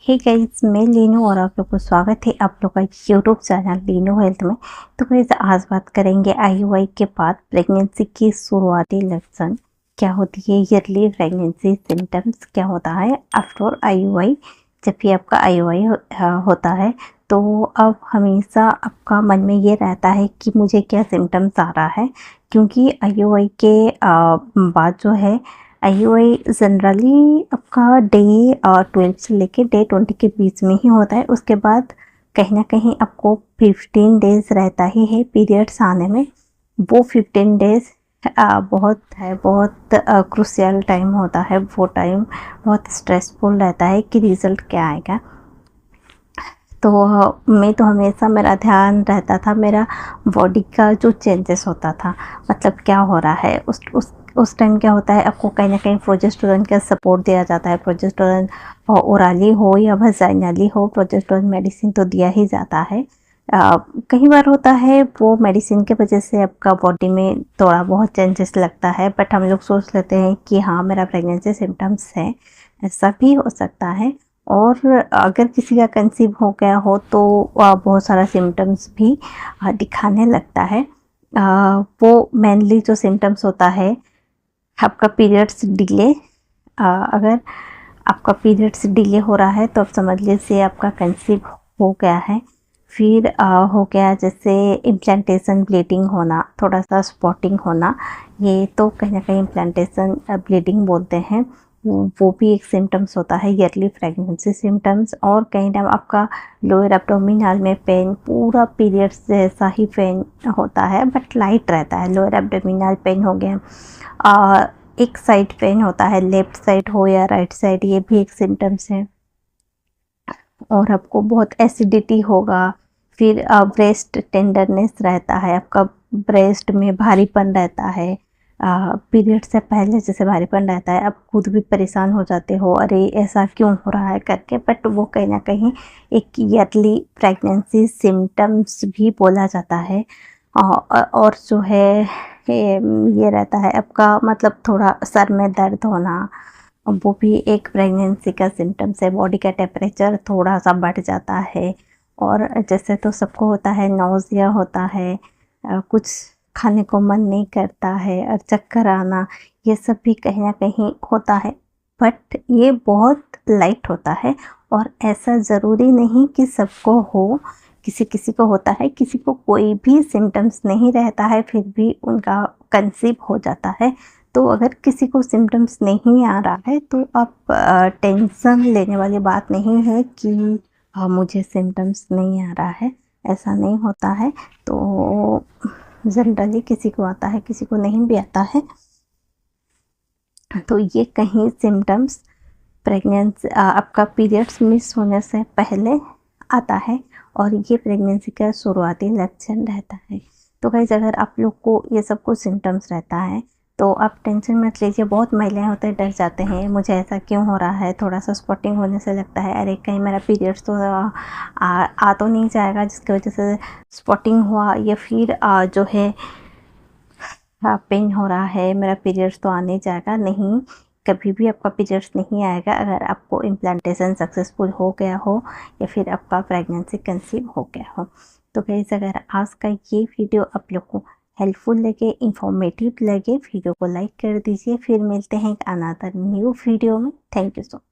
Hey guys, मैं लीनू और आप लोग को स्वागत है आप लोग का यूट्यूब चैनल लीनू हेल्थ में। तो गाइस, आज बात करेंगे आईयूआई के बाद प्रेगनेंसी की शुरुआती लक्षण क्या होती है, ईयरली प्रेगनेंसी सिम्टम्स क्या होता है आफ्टर आईयूआई। जब भी आपका आईयूआई होता है तो अब हमेशा आपका मन में ये रहता है कि मुझे क्या सिम्टम्स आ रहा है, क्योंकि आईयूआई के बाद जो है आईयूआई जनरली आपका डे 12 से लेके डे 20 के बीच में ही होता है। उसके बाद कहीं ना कहीं आपको 15 डेज रहता ही है पीरियड्स आने में। वो 15 डेज बहुत क्रूशियल टाइम होता है। वो टाइम बहुत स्ट्रेसफुल रहता है कि रिज़ल्ट क्या आएगा। तो मैं तो हमेशा मेरा ध्यान रहता था मेरा बॉडी का जो चेंजेस होता था, मतलब क्या हो रहा है। उस टाइम क्या होता है, आपको कहीं ना कहीं प्रोजेस्टेरोन का सपोर्ट दिया जाता है। प्रोजेस्टेरोन ओरली हो या वजाइनली हो, प्रोजेस्टेरोन मेडिसिन तो दिया ही जाता है। कई बार होता है वो मेडिसिन के वजह से आपका बॉडी में थोड़ा बहुत चेंजेस लगता है, बट हम लोग सोच लेते हैं कि हाँ मेरा प्रेगनेंसी सिम्टम्स है। ऐसा भी हो सकता है। और अगर किसी का कंसीव हो गया हो तो बहुत सारा सिम्टम्स भी दिखाने लगता है। वो मेनली जो सिम्टम्स होता है आपका पीरियड्स डिले। अगर आपका पीरियड्स डिले हो रहा है तो आप समझ लीजिए आपका कंसीव हो गया है। फिर हो गया जैसे इम्प्लांटेशन ब्लीडिंग होना, थोड़ा सा स्पॉटिंग होना, ये तो कहीं ना कहीं इम्प्लांटेशन ब्लीडिंग बोलते हैं। वो भी एक सिम्टम्स होता है ईयरली प्रेगनेंसी सिम्टम्स। और कहीं टाइम आपका लोअर एब्डोमिनल में पेन, पूरा पीरियड्स जैसा ही पेन होता है बट लाइट रहता है। लोअर एब्डोमिनल पेन हो गया, एक साइड पेन होता है, लेफ्ट साइड हो या राइट साइड, ये भी एक सिम्टम्स है। और आपको बहुत एसिडिटी होगा। फिर ब्रेस्ट टेंडरनेस रहता है, आपका ब्रेस्ट में भारीपन रहता है। पीरियड से पहले जैसे भारीपन रहता है, आप खुद भी परेशान हो जाते हो, अरे ऐसा क्यों हो रहा है करके। बट वो कहीं ना कहीं एक ईयरली प्रेगनेंसी सिम्टम्स भी बोला जाता है। और जो है ये रहता है आपका, मतलब थोड़ा सर में दर्द होना, वो भी एक प्रेगनेंसी का सिम्टम्स है। बॉडी का टेम्परेचर थोड़ा सा बढ़ जाता है। और जैसे तो सबको होता है, नौजिया होता है, कुछ खाने को मन नहीं करता है, और चक्कर आना, ये सब भी कहीं ना कहीं होता है। बट ये बहुत लाइट होता है और ऐसा ज़रूरी नहीं कि सबको हो। किसी किसी को होता है, किसी को कोई भी सिम्टम्स नहीं रहता है फिर भी उनका कंसीव हो जाता है। तो अगर किसी को सिम्टम्स नहीं आ रहा है तो आप टेंशन लेने वाली बात नहीं है कि मुझे सिम्टम्स नहीं आ रहा है, ऐसा नहीं होता है। तो जनरली किसी को आता है, किसी को नहीं भी आता है। तो ये कहीं सिम्टम्स प्रेगनेंसी आपका पीरियड्स मिस होने से पहले आता है और ये प्रेगनेंसी का शुरुआती लक्षण रहता है। तो गाइस, अगर आप लोग को ये सब कुछ सिम्टम्स रहता है तो आप टेंशन मत लीजिए। बहुत महिलाएं होते हैं, डर जाते हैं, मुझे ऐसा क्यों हो रहा है। थोड़ा सा स्पॉटिंग होने से लगता है अरे कहीं मेरा पीरियड्स तो आ तो नहीं जाएगा जिसकी वजह से स्पॉटिंग हुआ, या फिर जो है पेन हो रहा है, मेरा पीरियड्स तो आने जाएगा नहीं। कभी भी आपका पीरियड्स नहीं आएगा अगर आपको इम्प्लांटेशन सक्सेसफुल हो गया हो या फिर आपका प्रेगनेंसी कंसीव हो गया हो। तो गाइस, अगर आज का ये वीडियो आप लोग को हेल्पफुल लगे, इंफॉर्मेटिव लगे, वीडियो को लाइक कर दीजिए। फिर मिलते हैं एक अनदर न्यू वीडियो में। Thank you so much.